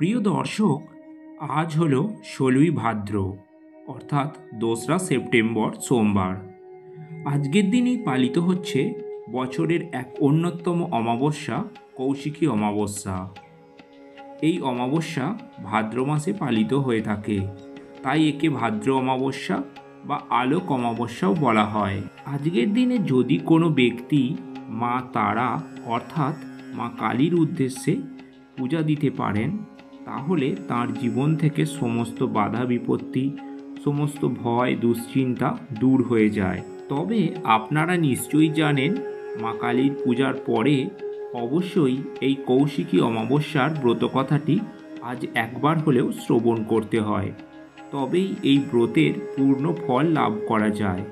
প্রিয় দর্শক, আজ হলো ১৬ই ভাদ্র অর্থাৎ ২রা সেপ্টেম্বর সোমবার। আজকের দিনেই পালিত হচ্ছে বছরের এক অন্যতম অমাবস্যা, কৌশিকী অমাবস্যা। এই অমাবস্যা ভাদ্র মাসে পালিত হয়ে থাকে, তাই একে ভাদ্র অমাবস্যা বা আলোক অমাবস্যাও বলা হয়। আজকের দিনে যদি কোনো ব্যক্তি মা তারা অর্থাৎ মা কালীর উদ্দেশ্যে পূজা দিতে পারেন, তাহলে তার জীবন থেকে সমস্ত বাধা বিপত্তি, সমস্ত ভয় দুশ্চিন্তা দূর হয়ে যায়। তবে আপনারা নিশ্চয়ই জানেন, মা কালীর পূজার পরে অবশ্যই এই কৌশিকী অমাবস্যার ব্রতকথাটি আজ একবার হলেও শ্রবণ করতে হয়, তবেই এই ব্রতের পূর্ণ ফল লাভ করা যায়।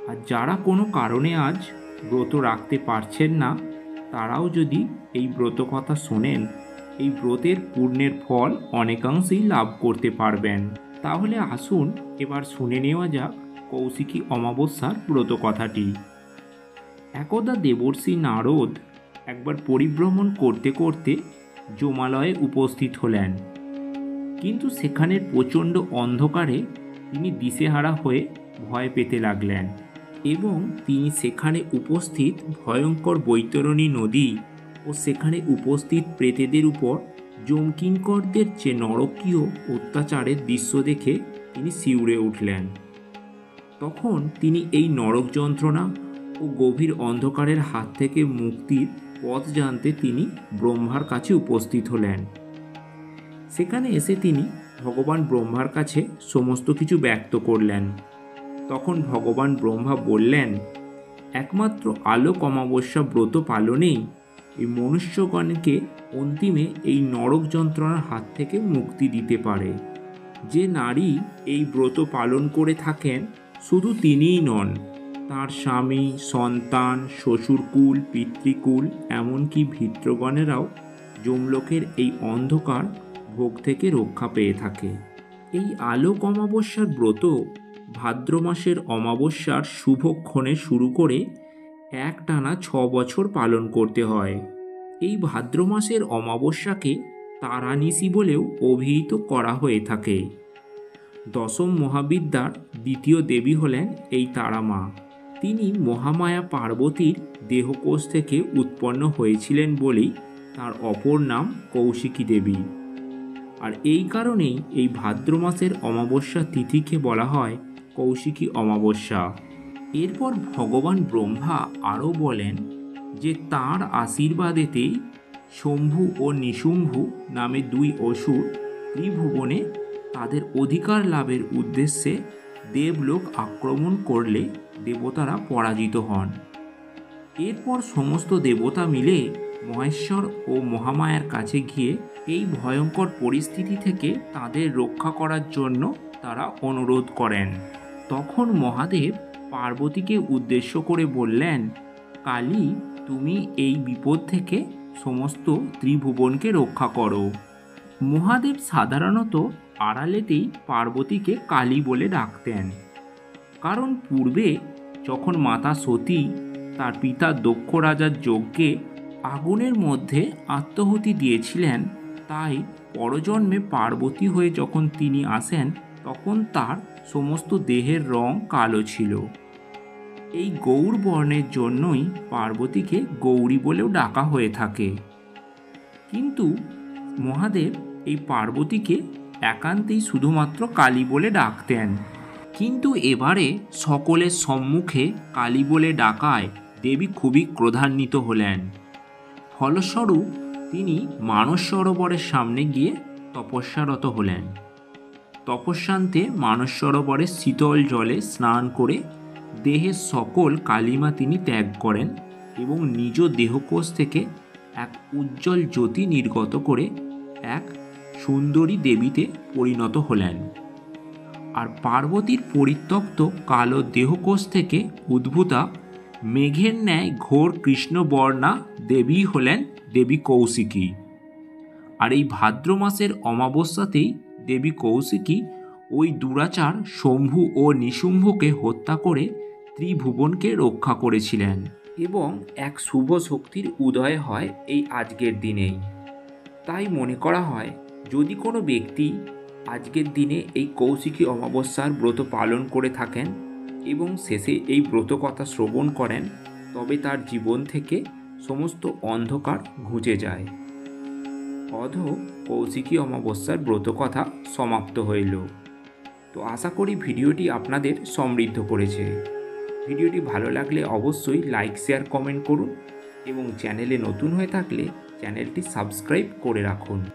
আর যারা কোনো কারণে আজ ব্রত রাখতে পারছেন না, তারাও যদি এই ব্রতকথা শোনেন, এই ব্রতের পূর্ণের ফল অনেকাংশেই লাভ করতে পারবেন। তাহলে আসুন এবার শুনে নেওয়া যাক কৌশিকী অমাবস্যার ব্রতকথাটি। একদা দেবর্ষি নারদ একবার পরিভ্রমণ করতে করতে যমালয়ে উপস্থিত হলেন, কিন্তু সেখানের প্রচণ্ড অন্ধকারে তিনি দিশেহারা হয়ে ভয় পেতে লাগলেন এবং তিনি সেখানে উপস্থিত ভয়ঙ্কর বৈতরণী নদী ও সেখানে উপস্থিত প্রেতেদের উপর যমকিঙ্করদের যে নরকীয় অত্যাচারের দৃশ্য দেখে তিনি শিউরে উঠলেন। তখন তিনি এই নরক যন্ত্রণা ও গভীর অন্ধকারের হাত থেকে মুক্তির পথ জানতে তিনি ব্রহ্মার কাছে উপস্থিত হলেন। সেখানে এসে তিনি ভগবান ব্রহ্মার কাছে সমস্ত কিছু ব্যক্ত করলেন। তখন ভগবান ব্রহ্মা বললেন, একমাত্র আলোক অমাবস্যা ব্রত পালনেই এই মনুষ্যগণকে অন্তিমে এই নরক যন্ত্রণার হাত থেকে মুক্তি দিতে পারে। যে নারী এই ব্রত পালন করে থাকেন, শুধু তিনিই নন, তার স্বামী, সন্তান, শ্বশুরকুল, পিতৃকুল, এমনকি ভৃত্যগণেরাও যমলোকের এই অন্ধকার ভোগ থেকে রক্ষা পেয়ে থাকে। এই আলোক অমাবস্যার ব্রত ভাদ্র মাসের অমাবস্যার শুভক্ষণে শুরু করে একটানা ৬ বছর পালন করতে হয়। এই ভাদ্র মাসের অমাবস্যাকে তারানিশি বলেও অভিহিত করা হয়ে থাকে। দশম মহাবিদ্যার দ্বিতীয় দেবী হলেন এই তারামা। তিনি মহামায়া পার্বতীর দেহকোষ থেকে উৎপন্ন হয়েছিলেন বলেই তার অপর নাম কৌশিকী দেবী। আর এই কারণেই এই ভাদ্র মাসের অমাবস্যা তিথিকে বলা হয় কৌশিকী অমাবস্যা। এরপর ভগবান ব্রহ্মা আরও বলেন যে তাঁর আশীর্বাদেতেই শম্ভু ও নিশুম্ভু নামে ২ অসুর ত্রিভুবনে তাদের অধিকার লাভের উদ্দেশ্যে দেবলোক আক্রমণ করলে দেবতারা পরাজিত হন। এরপর সমস্ত দেবতা মিলে মহেশ্বর ও মহামায়ার কাছে গিয়ে এই ভয়ঙ্কর পরিস্থিতি থেকে তাদের রক্ষা করার জন্য তারা অনুরোধ করেন। তখন মহাদেব পার্বতীকে উদ্দেশ্য করে বললেন, কালী, তুমি এই বিপদ থেকে সমস্ত ত্রিভুবনকে রক্ষা করো। মহাদেব সাধারণত আড়ালেতেই পার্বতীকে কালী বলে ডাকতেন, কারণ পূর্বে যখন মাতা সতী তার পিতা দক্ষ রাজার যজ্ঞে আগুনের মধ্যে আত্মাহুতি দিয়েছিলেন, তাই পরজন্মে পার্বতী হয়ে যখন তিনি আসেন, তখন তার সমস্ত দেহের রং কালো ছিল। এই গৌর বর্ণের জন্যই পার্বতীকে গৌরী বলেও ডাকা হয়ে থাকে। কিন্তু মহাদেব এই পার্বতীকে একান্তেই শুধুমাত্র কালী বলে ডাকতেন। কিন্তু এবারে সকলের সম্মুখে কালী বলে ডাকায় দেবী খুবই ক্রোধান্বিত হলেন। ফলস্বরূপ তিনি মানস সরোবরের সামনে গিয়ে তপস্যারত হলেন। তপস্যান্তে মানস সরোবরের শীতল জলে স্নান করে দেহের সকল কালিমা তিনি ত্যাগ করেন এবং নিজ দেহকোষ থেকে এক উজ্জ্বল জ্যোতি নির্গত করে এক সুন্দরী দেবীতে পরিণত হলেন। আর পার্বতীর পরিত্যক্ত কালো দেহকোষ থেকে উদ্ভূতা মেঘের ন্যায় ঘোর কৃষ্ণবর্ণা দেবী হলেন দেবী কৌশিকী। আর এই ভাদ্র মাসের অমাবস্যাতেই দেবী কৌশিকী ওই দুরাচার শম্ভু ও নিশুম্ভকে হত্যা করে ত্রিভুবনকে রক্ষা করেছিলেন এবং এক শুভ শক্তির উদয় হয় এই আজকের দিনেই। তাই মনে করা হয় যদি কোনো ব্যক্তি আজকের দিনে এই কৌশিকী অমাবস্যার ব্রত পালন করে থাকেন এবং শেষে এই ব্রত কথা শ্রবণ করেন, তবে তার জীবন থেকে সমস্ত অন্ধকার ঘুচে যায়। অধ কৌশিকী অমাবস্যার ব্রত কথা সমাপ্ত হইল। তো আশা করি ভিডিওটি আপনাদের সমৃদ্ধ করেছে। ভিডিওটি ভালো লাগলে অবশ্যই লাইক, শেয়ার, কমেন্ট করুন এবং চ্যানেলে নতুন হয়ে থাকলে চ্যানেলটি সাবস্ক্রাইব করে রাখুন।